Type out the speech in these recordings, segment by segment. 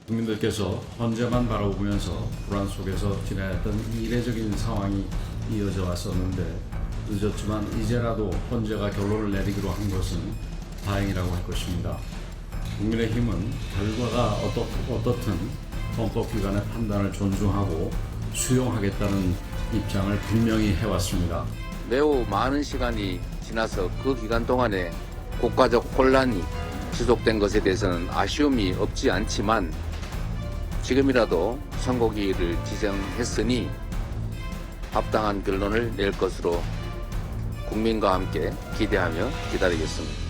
국민들께서 헌재만 바라보면서 불안 속에서 지나했던 이례적인 상황이 이어져 왔었는데 늦었지만 이제라도 헌재가 결론을 내리기로 한 것은 다행이라고 할 것입니다. 국민의힘은 결과가 어떻든 헌법기관의 판단을 존중하고 수용하겠다는 입장을 분명히 해왔습니다. 매우 많은 시간이 지나서 그 기간 동안에 국가적 혼란이 지속된 것에 대해서는 아쉬움이 없지 않지만 지금이라도 선고기일을 지정했으니 합당한 결론을 낼 것으로 국민과 함께 기대하며 기다리겠습니다.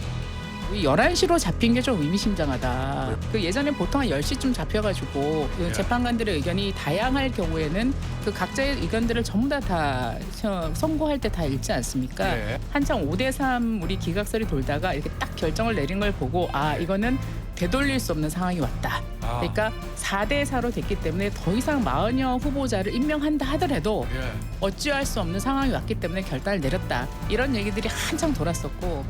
11시로 잡힌 게 좀 의미심장하다. 그 예전에 보통 한 10시쯤 잡혀가지고 그 재판관들의 의견이 다양할 경우에는 그 각자의 의견들을 전부 다 선고할 때 다 읽지 않습니까? 네. 한창 5대3 우리 기각설이 돌다가 이렇게 딱 결정을 내린 걸 보고 이거는 되돌릴 수 없는 상황이 왔다. 그러니까 4대4로 됐기 때문에 더 이상 마흔여 후보자를 임명한다 하더라도 어찌할 수 없는 상황이 왔기 때문에 결단을 내렸다. 이런 얘기들이 한창 돌았었고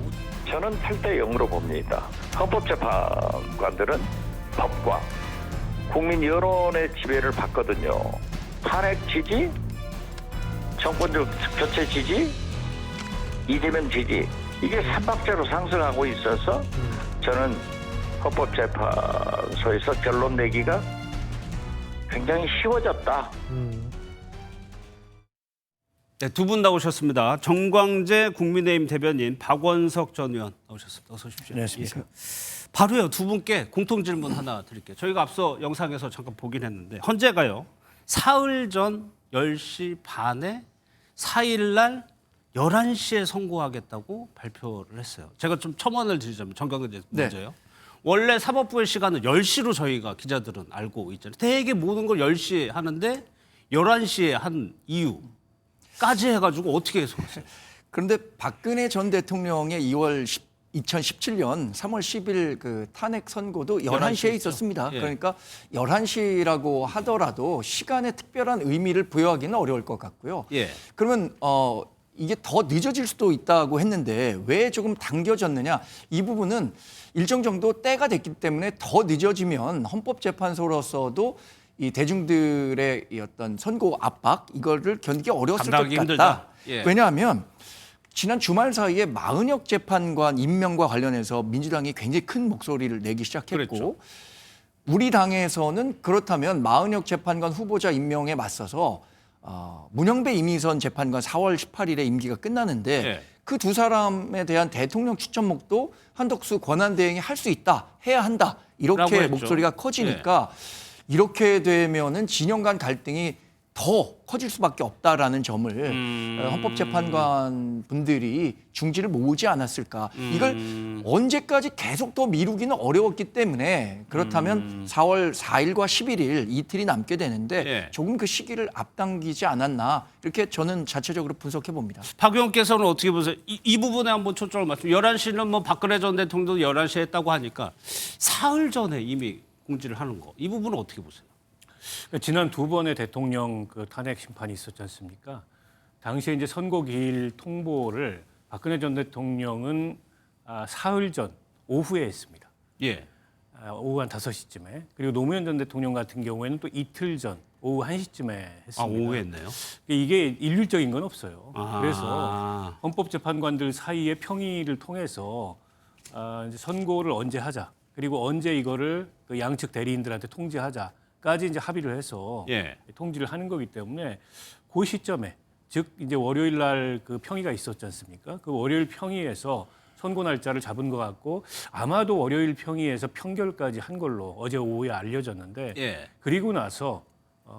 저는 8대 0으로 봅니다. 헌법재판관들은 법과 국민 여론의 지배를 받거든요. 탄핵 지지, 정권적 교체 지지, 이재명 지지 이게 삼박자로 상승하고 있어서 저는 헌법재판소에서 결론 내기가 굉장히 쉬워졌다. 네, 두 분 나오셨습니다. 정광재 국민의힘 대변인, 박원석 전 의원 나오셨습니다. 어서 오십시오. 안녕하십니까. 예. 바로요. 두 분께 공통 질문 하나 드릴게요. 저희가 앞서 영상에서 잠깐 보긴 했는데 헌재가요. 사흘 전 10시 반에 4일 날 11시에 선고하겠다고 발표를 했어요. 제가 좀 첨언을 드리자면 정광재 먼저요. 원래 사법부의 시간은 10시로 저희가 기자들은 알고 있잖아요. 되게 모든 걸 10시에 하는데 11시에 한 이유까지 해가지고 어떻게 해석하세요? 그런데 박근혜 전 대통령의 2017년 3월 10일 그 탄핵 선고도 11시에 있었습니다. 예. 그러니까 11시라고 하더라도 시간에 특별한 의미를 부여하기는 어려울 것 같고요. 예. 그러면 이게 더 늦어질 수도 있다고 했는데 왜 조금 당겨졌느냐? 이 부분은 일정 정도 때가 됐기 때문에 더 늦어지면 헌법재판소로서도 이 대중들의 이 어떤 선고 압박 이거를 견디기 어려웠을 것 감당하기 같다. 힘들다. 예. 왜냐하면 지난 주말 사이에 마은혁 재판관 임명과 관련해서 민주당이 굉장히 큰 목소리를 내기 시작했고 그랬죠. 우리 당에서는 그렇다면 마은혁 재판관 후보자 임명에 맞서서 문영배 이미선 재판관 4월 18일에 임기가 끝나는데 예. 그 두 사람에 대한 대통령 추천목도 한덕수 권한대행이 할 수 있다, 해야 한다 라고 이렇게 했죠. 목소리가 커지니까 이렇게 되면은 진영 간 갈등이 더 커질 수밖에 없다라는 점을 헌법재판관 분들이 중지를 모으지 않았을까. 이걸 언제까지 계속 더 미루기는 어려웠기 때문에 그렇다면 4월 4일과 11일 이틀이 남게 되는데 예. 조금 그 시기를 앞당기지 않았나 이렇게 저는 자체적으로 분석해 봅니다. 박 의원께서는 어떻게 보세요? 이 부분에 한번 초점을 맞추면 11시는 뭐 박근혜 전 대통령도 11시에 했다고 하니까 사흘 전에 이미 공지를 하는 거. 이 부분은 어떻게 보세요? 지난 두 번의 대통령 그 탄핵 심판이 있었지 않습니까? 당시에 이제 선고 기일 통보를 박근혜 전 대통령은 사흘 전 오후에 했습니다. 예. 오후 한 5시쯤에. 그리고 노무현 전 대통령 같은 경우에는 또 이틀 전 오후 1시쯤에 했습니다. 오후에 했네요. 이게 일률적인 건 없어요. 아. 그래서 헌법재판관들 사이의 평의를 통해서 이제 선고를 언제 하자. 그리고 언제 이거를 그 양측 대리인들한테 통지하자까지 이제 합의를 해서 예. 통지를 하는 거기 때문에 그 시점에 즉 이제 월요일 날 그 평의가 있었지 않습니까? 그 월요일 평의에서 선고 날짜를 잡은 것 같고 아마도 월요일 평의에서 판결까지 한 걸로 어제 오후에 알려졌는데 예. 그리고 나서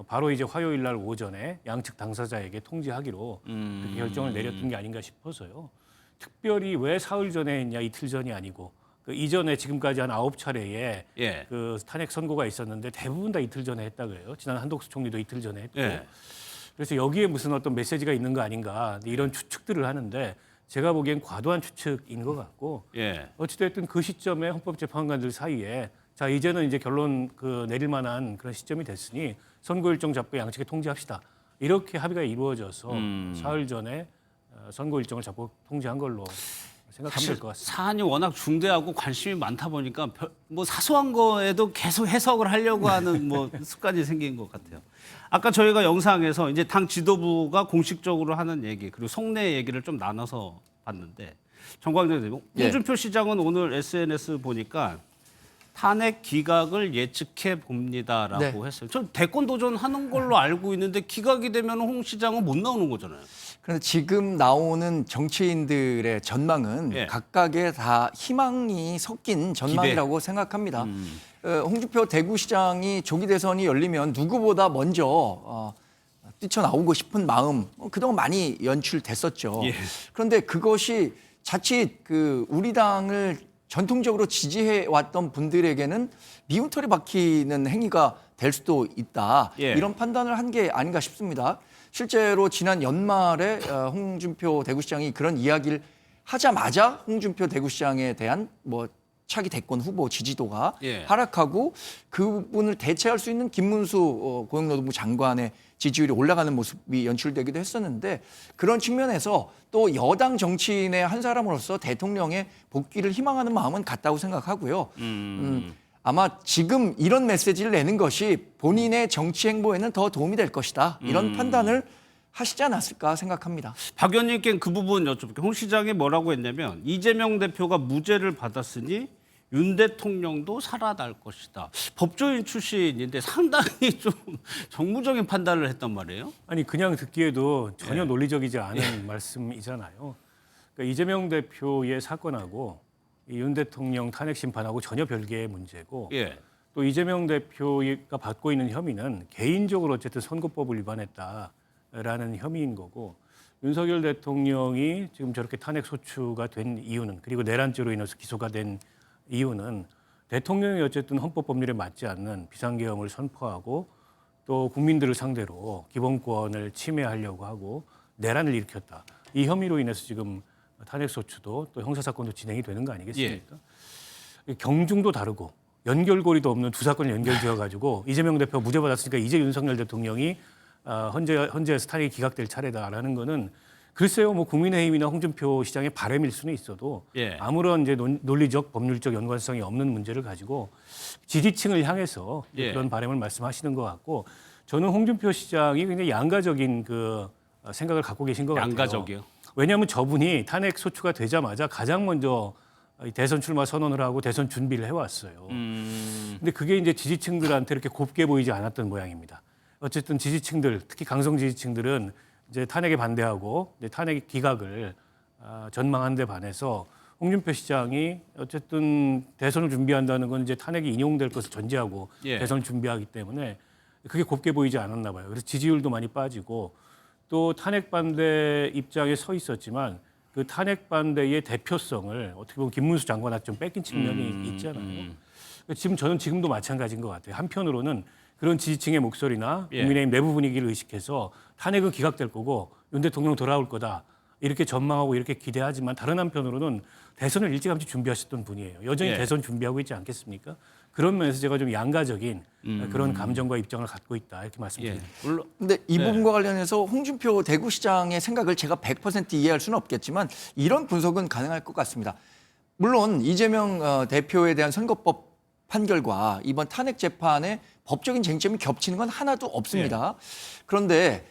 바로 이제 화요일 날 오전에 양측 당사자에게 통지하기로 그렇게 결정을 내렸던 게 아닌가 싶어서요. 특별히 왜 사흘 전에 했냐 이틀 전이 아니고 그 이전에 지금까지 한 9차례의 예. 그 탄핵 선고가 있었는데 대부분 다 이틀 전에 했다 그래요. 지난 한덕수 총리도 이틀 전에 했고. 예. 그래서 여기에 무슨 어떤 메시지가 있는 거 아닌가 이런 추측들을 하는데 제가 보기엔 과도한 추측인 것 같고 예. 어찌됐든 그 시점에 헌법재판관들 사이에 자 이제는 이제 결론 그 내릴 만한 그런 시점이 됐으니 선고 일정 잡고 양측에 통지합시다. 이렇게 합의가 이루어져서 사흘 전에 선고 일정을 잡고 통지한 걸로 생각하면 될 것 같습니다. 사안이 워낙 중대하고 관심이 많다 보니까 뭐 사소한 거에도 계속 해석을 하려고 하는 뭐 습관이 생긴 것 같아요. 아까 저희가 영상에서 이제 당 지도부가 공식적으로 하는 얘기 그리고 속내 얘기를 좀 나눠서 봤는데 정광재 대표, 홍준표 시장은 오늘 SNS 보니까 탄핵 기각을 예측해 봅니다라고 했어요. 저 대권 도전하는 걸로 알고 있는데 기각이 되면 홍 시장은 못 나오는 거잖아요. 그런데 지금 나오는 정치인들의 전망은 각각의 다 희망이 섞인 전망이라고 생각합니다. 홍준표 대구시장이 조기 대선이 열리면 누구보다 먼저 뛰쳐나오고 싶은 마음 그동안 많이 연출됐었죠. 그런데 그것이 자칫 우리 당을 전통적으로 지지해왔던 분들에게는 미움털이 박히는 행위가 될 수도 있다. 이런 판단을 한 게 아닌가 싶습니다. 실제로 지난 연말에 홍준표 대구시장이 그런 이야기를 하자마자 홍준표 대구시장에 대한 뭐 차기 대권 후보 지지도가 하락하고 그분을 대체할 수 있는 김문수 고용노동부 장관의 지지율이 올라가는 모습이 연출되기도 했었는데 그런 측면에서 또 여당 정치인의 한 사람으로서 대통령의 복귀를 희망하는 마음은 같다고 생각하고요. 아마 지금 이런 메시지를 내는 것이 본인의 정치 행보에는 더 도움이 될 것이다. 이런 판단을 하시지 않았을까 생각합니다. 박 의원님께 그 부분 여쭤볼게요. 홍 시장이 뭐라고 했냐면 이재명 대표가 무죄를 받았으니 윤 대통령도 살아날 것이다. 법조인 출신인데 상당히 좀 정무적인 판단을 했단 말이에요. 아니 그냥 듣기에도 전혀 논리적이지 않은 말씀이잖아요. 그러니까 이재명 대표의 사건하고 이 윤 대통령 탄핵 심판하고 전혀 별개의 문제고 또 이재명 대표가 받고 있는 혐의는 개인적으로 어쨌든 선거법을 위반했다라는 혐의인 거고 윤석열 대통령이 지금 저렇게 탄핵 소추가 된 이유는 그리고 내란죄로 인해서 기소가 된 이유는 대통령이 어쨌든 헌법 법률에 맞지 않는 비상계엄을 선포하고 또 국민들을 상대로 기본권을 침해하려고 하고 내란을 일으켰다. 이 혐의로 인해서 지금 탄핵 소추도 또 형사사건도 진행이 되는 거 아니겠습니까? 경중도 다르고 연결고리도 없는 두 사건을 연결지어 가지고 이재명 대표가 무죄 받았으니까 이제 윤석열 대통령이 헌재에서 탄핵이 기각될 차례다라는 거는 글쎄요, 뭐 국민의힘이나 홍준표 시장의 바람일 수는 있어도 아무런 이제 논리적, 법률적 연관성이 없는 문제를 가지고 지지층을 향해서 그런 바람을 말씀하시는 것 같고 저는 홍준표 시장이 굉장히 양가적인 그 생각을 갖고 계신 것 같아요. 양가적이요? 왜냐하면 저분이 탄핵 소추가 되자마자 가장 먼저 대선 출마 선언을 하고 대선 준비를 해왔어요. 근데 그게 이제 지지층들한테 이렇게 곱게 보이지 않았던 모양입니다. 어쨌든 지지층들, 특히 강성 지지층들은 이제 탄핵에 반대하고 이제 탄핵 기각을 전망한 데 반해서 홍준표 시장이 어쨌든 대선을 준비한다는 건 이제 탄핵이 인용될 것을 전제하고 대선을 준비하기 때문에 그게 곱게 보이지 않았나 봐요. 그래서 지지율도 많이 빠지고 또 탄핵 반대 입장에 서 있었지만 그 탄핵 반대의 대표성을 어떻게 보면 김문수 장관한테 좀 뺏긴 측면이 있잖아요. 지금 저는 지금도 마찬가지인 것 같아요. 한편으로는 그런 지지층의 목소리나 국민의힘 내부 분위기를 의식해서 탄핵은 기각될 거고 윤 대통령 돌아올 거다. 이렇게 전망하고 이렇게 기대하지만 다른 한편으로는 대선을 일찌감치 준비하셨던 분이에요. 여전히 대선 준비하고 있지 않겠습니까? 그런 면에서 제가 좀 양가적인 그런 감정과 입장을 갖고 있다. 이렇게 말씀드립니다. 그런데 이 부분과 관련해서 홍준표 대구시장의 생각을 제가 100% 이해할 수는 없겠지만 이런 분석은 가능할 것 같습니다. 물론 이재명 대표에 대한 선거법 판결과 이번 탄핵 재판의 법적인 쟁점이 겹치는 건 하나도 없습니다. 그런데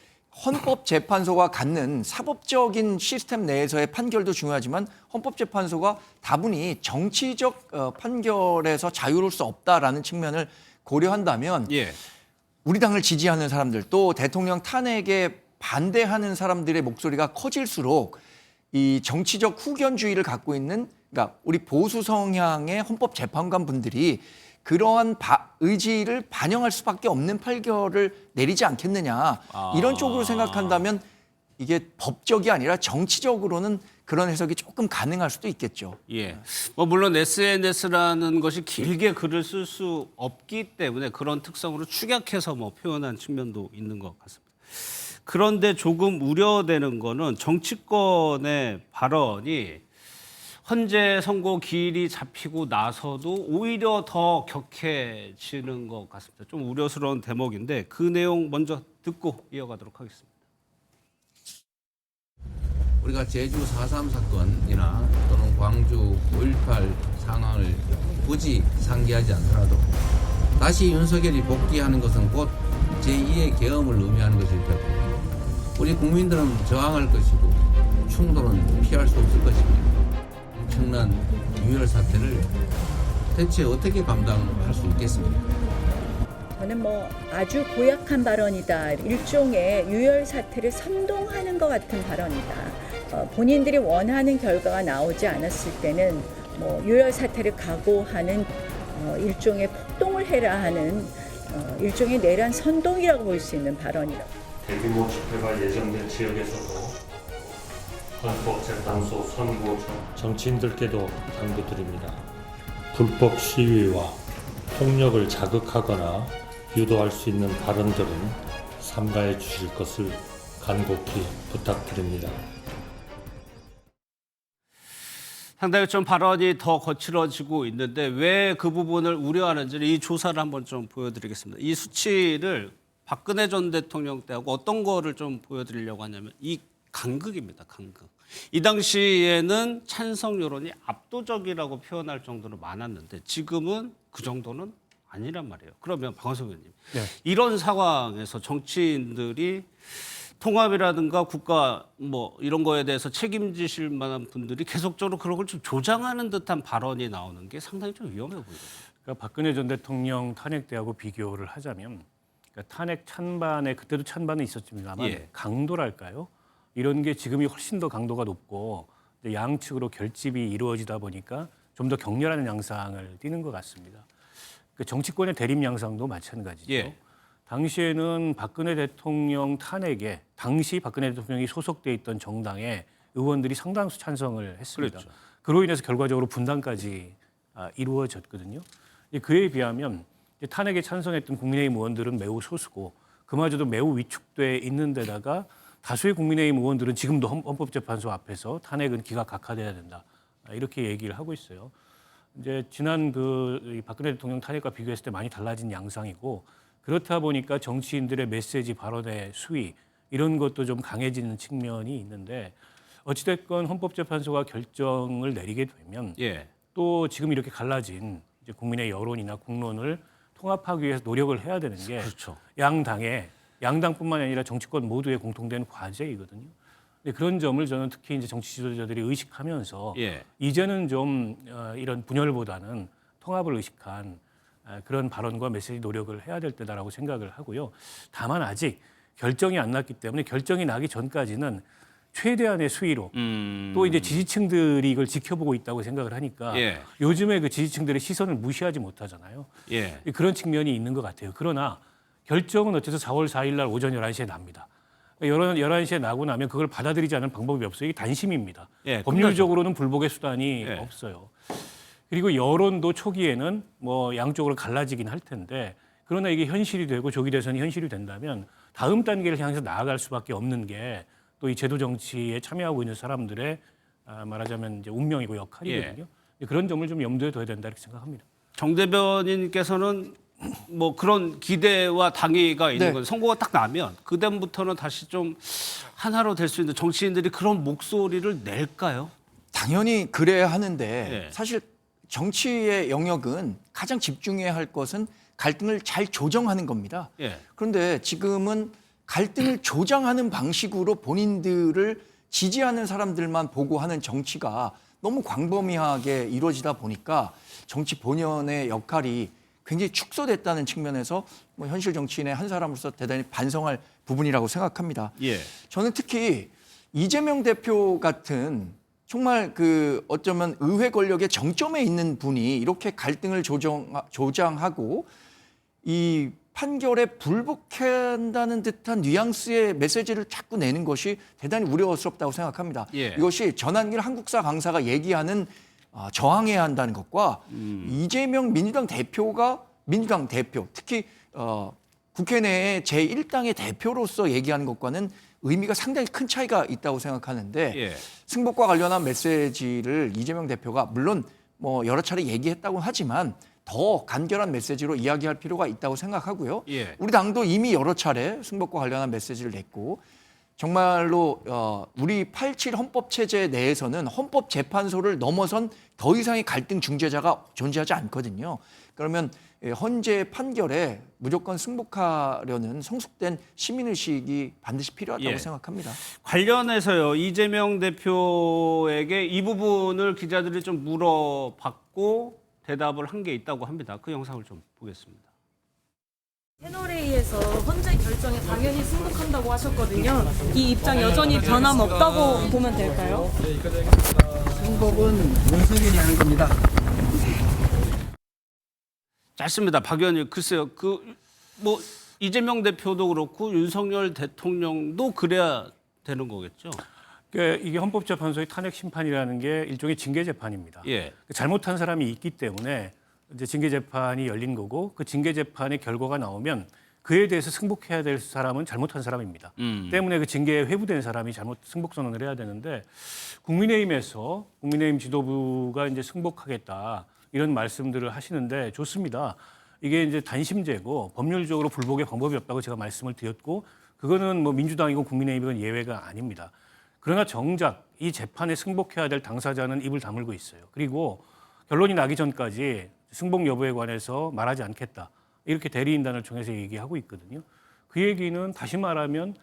헌법재판소가 갖는 사법적인 시스템 내에서의 판결도 중요하지만 헌법재판소가 다분히 정치적 판결에서 자유로울 수 없다라는 측면을 고려한다면 우리 당을 지지하는 사람들 또 대통령 탄핵에 반대하는 사람들의 목소리가 커질수록 이 정치적 후견주의를 갖고 있는 그러니까 우리 보수 성향의 헌법재판관 분들이 그러한 의지를 반영할 수밖에 없는 판결을 내리지 않겠느냐. 이런 쪽으로 생각한다면 이게 법적이 아니라 정치적으로는 그런 해석이 조금 가능할 수도 있겠죠. 뭐 물론 SNS라는 것이 길게 글을 쓸 수 없기 때문에 그런 특성으로 축약해서 뭐 표현한 측면도 있는 것 같습니다. 그런데 조금 우려되는 거는 정치권의 발언이 헌재 선고 기일이 잡히고 나서도 오히려 더 격해지는 것 같습니다. 좀 우려스러운 대목인데 그 내용 먼저 듣고 이어가도록 하겠습니다. 우리가 제주 4.3 사건이나 또는 광주 5.18 상황을 굳이 상기하지 않더라도 다시 윤석열이 복귀하는 것은 곧 제2의 계엄을 의미하는 것일 테고 우리 국민들은 저항할 것이고 충돌은 피할 수 없을 것입니다. 엄청난 유혈 사태를 대체 어떻게 감당할 수 있겠습니까? 저는 아주 고약한 발언이다. 일종의 유혈 사태를 선동하는 것 같은 발언이다. 본인들이 원하는 결과가 나오지 않았을 때는 유혈 사태를 각오하는 일종의 폭동을 해라 하는 일종의 내란 선동이라고 볼 수 있는 발언이라고. 대규모 집회가 예정된 지역에서도 헌법재판소 선고 중 정치인들께도 당부드립니다. 불법 시위와 폭력을 자극하거나 유도할 수 있는 발언들은 삼가해 주실 것을 간곡히 부탁드립니다. 상당히 좀 발언이 더 거칠어지고 있는데 왜 그 부분을 우려하는지 이 조사를 한번 좀 보여드리겠습니다. 이 수치를 박근혜 전 대통령 때하고 어떤 거를 좀 보여드리려고 하냐면 이 간극입니다. 간극. 이 당시에는 찬성 여론이 압도적이라고 표현할 정도로 많았는데 지금은 그 정도는 아니란 말이에요. 그러면 박원석 의원님, 네. 이런 상황에서 정치인들이 통합이라든가 국가 이런 거에 대해서 책임지실 만한 분들이 계속적으로 그런 걸 좀 조장하는 듯한 발언이 나오는 게 상당히 좀 위험해 보이거든요. 그러니까 박근혜 전 대통령 탄핵 때하고 비교를 하자면 그러니까 탄핵 찬반에 그때도 찬반은 있었지만 예. 강도랄까요? 이런 게 지금이 훨씬 더 강도가 높고 양측으로 결집이 이루어지다 보니까 좀 더 격렬한 양상을 띠는 것 같습니다. 그 정치권의 대립 양상도 마찬가지죠. 예. 당시에는 박근혜 대통령 탄핵에 당시 박근혜 대통령이 소속돼 있던 정당의 의원들이 상당수 찬성을 했습니다. 그렇죠. 그로 인해서 결과적으로 분당까지 이루어졌거든요. 그에 비하면 탄핵에 찬성했던 국민의힘 의원들은 매우 소수고 그마저도 매우 위축돼 있는 데다가 다수의 국민의힘 의원들은 지금도 헌법재판소 앞에서 탄핵은 기각각하돼야 된다. 이렇게 얘기를 하고 있어요. 이제 지난 이 박근혜 대통령 탄핵과 비교했을 때 많이 달라진 양상이고 그렇다 보니까 정치인들의 메시지 발언의 수위 이런 것도 좀 강해지는 측면이 있는데 어찌됐건 헌법재판소가 결정을 내리게 되면 예. 또 지금 이렇게 갈라진 이제 국민의 여론이나 국론을 통합하기 위해서 노력을 해야 되는 게 그렇죠. 양당뿐만 아니라 정치권 모두의 공통된 과제이거든요. 근데 그런 점을 저는 특히 이제 정치 지도자들이 의식하면서 예. 이제는 좀 이런 분열보다는 통합을 의식한 그런 발언과 메시지 노력을 해야 될 때다라고 생각을 하고요. 다만 아직 결정이 안 났기 때문에 결정이 나기 전까지는 최대한의 수위로 또 이제 지지층들이 이걸 지켜보고 있다고 생각을 하니까 예. 요즘에 그 지지층들의 시선을 무시하지 못하잖아요. 예. 그런 측면이 있는 것 같아요. 그러나 결정은 어째서 4월 4일 날 오전 11시에 납니다. 11시에 나고 나면 그걸 받아들이지 않는 방법이 없어요. 이게 단심입니다. 예, 법률적으로는 불복의 수단이 예. 없어요. 그리고 여론도 초기에는 양쪽으로 갈라지긴 할 텐데 그러나 이게 현실이 되고 조기 대선이 현실이 된다면 다음 단계를 향해서 나아갈 수밖에 없는 게 또 이 제도 정치에 참여하고 있는 사람들의 말하자면 이제 운명이고 역할이거든요. 그런 점을 좀 염두에 둬야 된다 이렇게 생각합니다. 정 대변인께서는 그런 기대와 당위가 있는 네. 거죠. 선거가 딱 나면 그다음부터는 다시 좀 하나로 될 수 있는 정치인들이 그런 목소리를 낼까요? 당연히 그래야 하는데 예. 사실 정치의 영역은 가장 집중해야 할 것은 갈등을 잘 조정하는 겁니다. 예. 그런데 지금은 갈등을 조장하는 방식으로 본인들을 지지하는 사람들만 보고 하는 정치가 너무 광범위하게 이루어지다 보니까 정치 본연의 역할이 굉장히 축소됐다는 측면에서 현실 정치인의 한 사람으로서 대단히 반성할 부분이라고 생각합니다. 예. 저는 특히 이재명 대표 같은 정말 어쩌면 의회 권력의 정점에 있는 분이 이렇게 갈등을 조장하고 이 판결에 불복한다는 듯한 뉘앙스의 메시지를 자꾸 내는 것이 대단히 우려스럽다고 생각합니다. 예. 이것이 전한길 한국사 강사가 얘기하는 저항해야 한다는 것과 이재명 민주당 대표 특히 국회 내에 제1당의 대표로서 얘기하는 것과는 의미가 상당히 큰 차이가 있다고 생각하는데 예. 승복과 관련한 메시지를 이재명 대표가 물론 여러 차례 얘기했다고 하지만 더 간결한 메시지로 이야기할 필요가 있다고 생각하고요. 예. 우리 당도 이미 여러 차례 승복과 관련한 메시지를 냈고 정말로 우리 87 헌법 체제 내에서는 헌법재판소를 넘어선 더 이상의 갈등 중재자가 존재하지 않거든요. 그러면 헌재 판결에 무조건 승복하려는 성숙된 시민의식이 반드시 필요하다고 예. 생각합니다. 관련해서요, 이재명 대표에게 이 부분을 기자들이 좀 물어봤고 대답을 한 게 있다고 합니다. 그 영상을 좀 보겠습니다. 채널A에서 헌재 결정에 당연히 승복한다고 하셨거든요. 이 입장 여전히 변함없다고 보면 될까요? 승복은 윤석열이 하는 겁니다. 짧습니다. 박 의원님, 글쎄요, 뭐 이재명 대표도 그렇고 윤석열 대통령도 그래야 되는 거겠죠? 그러니까 이게 헌법재판소의 탄핵 심판이라는 게 일종의 징계 재판입니다. 예. 잘못한 사람이 있기 때문에 이제 징계 재판이 열린 거고 그 징계 재판의 결과가 나오면 그에 대해서 승복해야 될 사람은 잘못한 사람입니다. 때문에 그 징계에 회부된 사람이 잘못 승복 선언을 해야 되는데 국민의힘 지도부가 이제 승복하겠다 이런 말씀들을 하시는데 좋습니다. 이게 이제 단심제고 법률적으로 불복의 방법이 없다고 제가 말씀을 드렸고 그거는 뭐 민주당이고 국민의힘이건 예외가 아닙니다. 그러나 정작 이 재판에 승복해야 될 당사자는 입을 다물고 있어요. 그리고 결론이 나기 전까지 승복 여부에 관해서 말하지 않겠다. 이렇게 대리인단을 통해서 얘기하고 있거든요. 그 얘기는 다시 말하면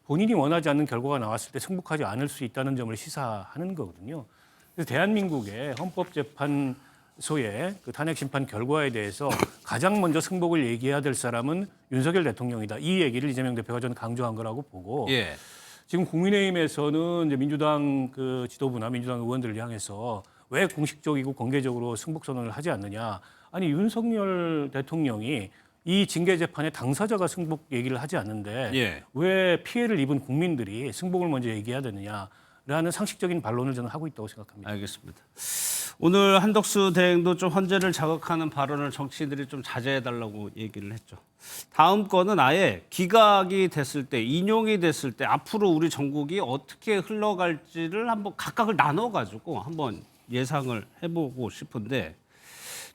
본인이 원하지 않는 결과가 나왔을 때 승복하지 않을 수 있다는 점을 시사하는 거거든요. 그래서 대한민국의 헌법재판소의 그 탄핵 심판 결과에 대해서 가장 먼저 승복을 얘기해야 될 사람은 윤석열 대통령이다. 이 얘기를 이재명 대표가 저는 강조한 거라고 보고 예. 지금 국민의힘에서는 이제 민주당 그 지도부나 민주당 의원들을 향해서 왜 공식적이고 공개적으로 승복 선언을 하지 않느냐? 아니 윤석열 대통령이 이 징계 재판의 당사자가 승복 얘기를 하지 않는데 예. 왜 피해를 입은 국민들이 승복을 먼저 얘기해야 되느냐라는 상식적인 반론을 저는 하고 있다고 생각합니다. 알겠습니다. 오늘 한덕수 대행도 좀 헌재를 자극하는 발언을 정치인들이 좀 자제해달라고 얘기를 했죠. 다음 거는 아예 기각이 됐을 때, 인용이 됐을 때 앞으로 우리 전국이 어떻게 흘러갈지를 한번 각각을 나눠가지고 한번 예상을 해보고 싶은데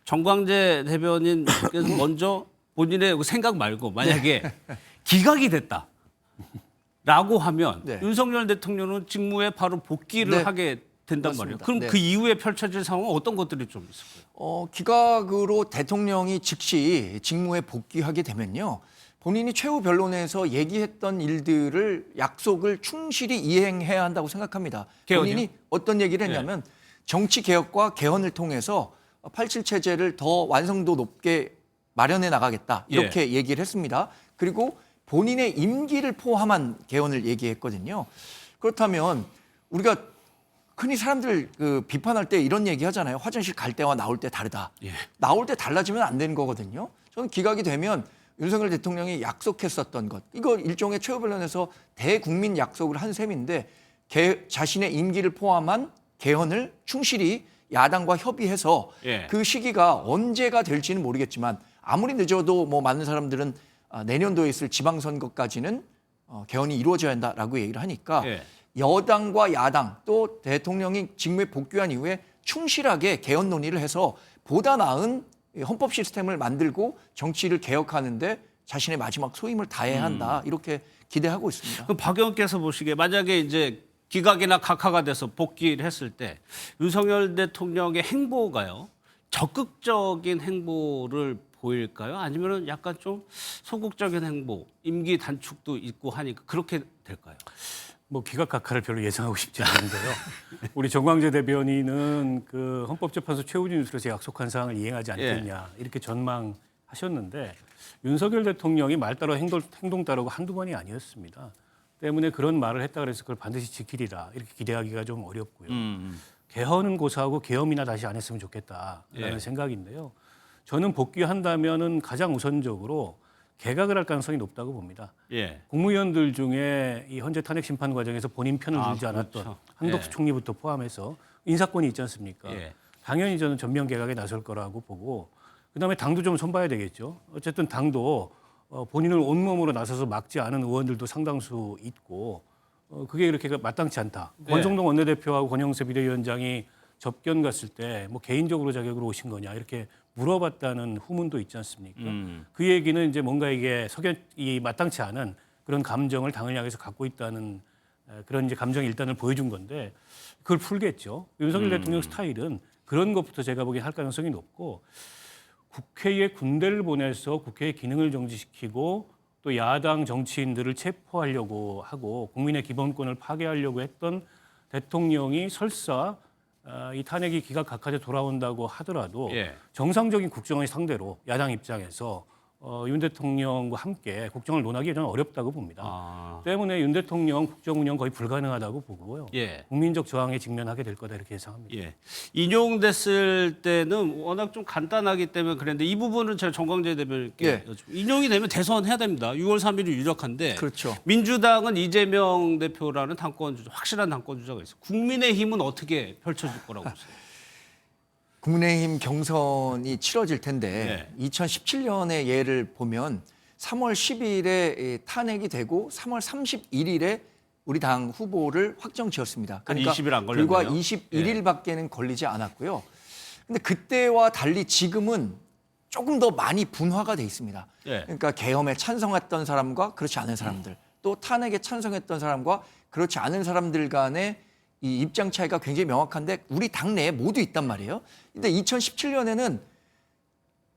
정광재 대변인께서 먼저 본인의 생각 말고 만약에 기각이 됐다라고 하면 네. 윤석열 대통령은 직무에 바로 복귀를 네. 하게 된단 맞습니다. 말이에요. 그럼 네. 그 이후에 펼쳐질 상황은 어떤 것들이 좀 있을까요? 기각으로 대통령이 즉시 직무에 복귀하게 되면요. 본인이 최후 변론에서 얘기했던 일들을 약속을 충실히 이행해야 한다고 생각합니다. 개헌이요? 본인이 어떤 얘기를 했냐면 정치 개혁과 개헌을 통해서 87 체제를 더 완성도 높게 마련해 나가겠다. 이렇게 얘기를 했습니다. 그리고 본인의 임기를 포함한 개헌을 얘기했거든요. 그렇다면 우리가 흔히 사람들 비판할 때 이런 얘기 하잖아요. 화장실 갈 때와 나올 때 다르다. 나올 때 달라지면 안 되는 거거든요. 저는 기각이 되면 윤석열 대통령이 약속했었던 것. 이거 일종의 최후 변론에서 대국민 약속을 한 셈인데 자신의 임기를 포함한 개헌을 충실히 야당과 협의해서 그 시기가 언제가 될지는 모르겠지만 아무리 늦어도 뭐 많은 사람들은 내년도에 있을 지방선거까지는 개헌이 이루어져야 한다라고 얘기를 하니까 여당과 야당 또 대통령이 직무에 복귀한 이후에 충실하게 개헌 논의를 해서 보다 나은 헌법 시스템을 만들고 정치를 개혁하는데 자신의 마지막 소임을 다해야 한다 이렇게 기대하고 있습니다. 그럼 박 의원께서 보시기에 만약에 이제 기각이나 각하가 돼서 복귀를 했을 때 윤석열 대통령의 행보가요 적극적인 행보를 보일까요? 아니면은 약간 좀 소극적인 행보, 임기 단축도 있고 하니까 그렇게 될까요? 뭐 기각 각하를 별로 예상하고 싶지 않은데요. 우리 정광재 대변인은 그 헌법재판소 최우진 유술에서 약속한 사항을 이행하지 않겠냐 이렇게 전망하셨는데 윤석열 대통령이 말 따라 행동 따르고 한두 번이 아니었습니다. 때문에 그런 말을 했다 그래서 그걸 반드시 지키리라 이렇게 기대하기가 좀 어렵고요. 개헌은 고사하고 계엄이나 다시 안 했으면 좋겠다라는 생각인데요. 저는 복귀한다면은 가장 우선적으로 개각을 할 가능성이 높다고 봅니다. 국무위원들 중에 이 헌재 탄핵 심판 과정에서 본인 편을 들지 않았던 그렇죠. 한덕수 총리부터 포함해서 인사권이 있지 않습니까? 당연히 저는 전면 개각에 나설 거라고 보고 그다음에 당도 좀 손봐야 되겠죠. 어쨌든 당도 본인을 온몸으로 나서서 막지 않은 의원들도 상당수 있고 그게 이렇게 마땅치 않다. 권성동 원내대표하고 권영세 비대위원장이 접견 갔을 때 뭐 개인적으로 자격으로 오신 거냐 이렇게 물어봤다는 후문도 있지 않습니까? 그 얘기는 이제 뭔가 이게 석연이 마땅치 않은 그런 감정을 당을 향해서 갖고 있다는 그런 이제 감정 일단을 보여준 건데 그걸 풀겠죠. 윤석열 대통령 스타일은 그런 것부터 제가 보기엔 할 가능성이 높고 국회에 군대를 보내서 국회의 기능을 정지시키고 또 야당 정치인들을 체포하려고 하고 국민의 기본권을 파괴하려고 했던 대통령이 설사 이 탄핵이 기각각하돼 돌아온다고 하더라도 예. 정상적인 국정을 상대로 야당 입장에서 윤 대통령과 함께 국정을 논하기 저는 어렵다고 봅니다. 때문에 윤 대통령 국정 운영 거의 불가능하다고 보고요. 예. 국민적 저항에 직면하게 될 거다 이렇게 예상합니다. 예. 인용됐을 때는 워낙 좀 간단하기 때문에 그랬는데 이 부분은 제가 정광재 대변인께 예. 인용이 되면 대선해야 됩니다. 6월 3일이 유력한데 그렇죠. 민주당은 이재명 대표라는 당권주자, 확실한 당권주자가 있어요. 국민의힘은 어떻게 펼쳐질 거라고 보세요? 국민의힘 경선이 치러질 텐데 2017년의 예를 보면 3월 10일에 탄핵이 되고 3월 31일에 우리 당 후보를 확정 지었습니다. 그러니까 20일 안 걸렸네요. 불과 21일밖에는 걸리지 않았고요. 근데 그때와 달리 지금은 조금 더 많이 분화가 돼 있습니다. 예. 그러니까 계엄에 찬성했던 사람과 그렇지 않은 사람들, 또 탄핵에 찬성했던 사람과 그렇지 않은 사람들 간의 이 입장 차이가 굉장히 명확한데 우리 당내에 모두 있단 말이에요. 근데 2017년에는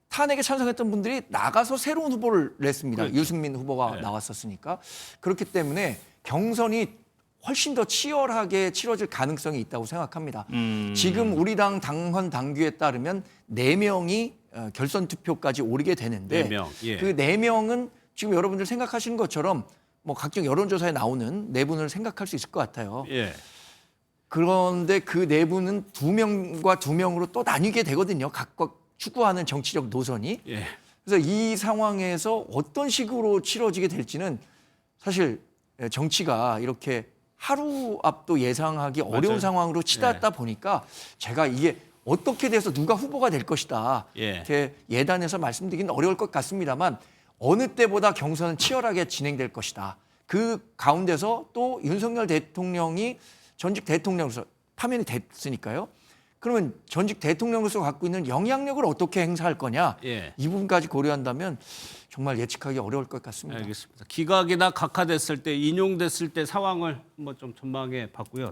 탄핵에 찬성했던 분들이 나가서 새로운 후보를 냈습니다. 그렇죠. 유승민 후보가 나왔었으니까. 그렇기 때문에 경선이 훨씬 더 치열하게 치러질 가능성이 있다고 생각합니다. 지금 우리 당 당헌 당규에 따르면 4명이 결선 투표까지 오르게 되는데 4명, 예. 그 4명은 지금 여러분들 생각하시는 것처럼 뭐 각종 여론조사에 나오는 4분을 생각할 수 있을 것 같아요. 예. 그런데 그 4분은 2명과 2명으로 또 나뉘게 되거든요. 각각 추구하는 정치적 노선이. 예. 그래서 이 상황에서 어떤 식으로 치러지게 될지는 사실 정치가 이렇게 하루 앞도 예상하기 어려운 맞아요. 상황으로 치닫다 보니까 제가 이게 어떻게 돼서 누가 후보가 될 것이다. 예. 이렇게 예단해서 말씀드리기는 어려울 것 같습니다만 어느 때보다 경선은 치열하게 진행될 것이다. 그 가운데서 또 윤석열 대통령이 전직 대통령으로서 파면이 됐으니까요. 그러면 전직 대통령으로서 갖고 있는 영향력을 어떻게 행사할 거냐. 예. 이 부분까지 고려한다면 정말 예측하기 어려울 것 같습니다. 알겠습니다. 기각이나 각하됐을 때 인용됐을 때 상황을 한번 좀 전망해 봤고요.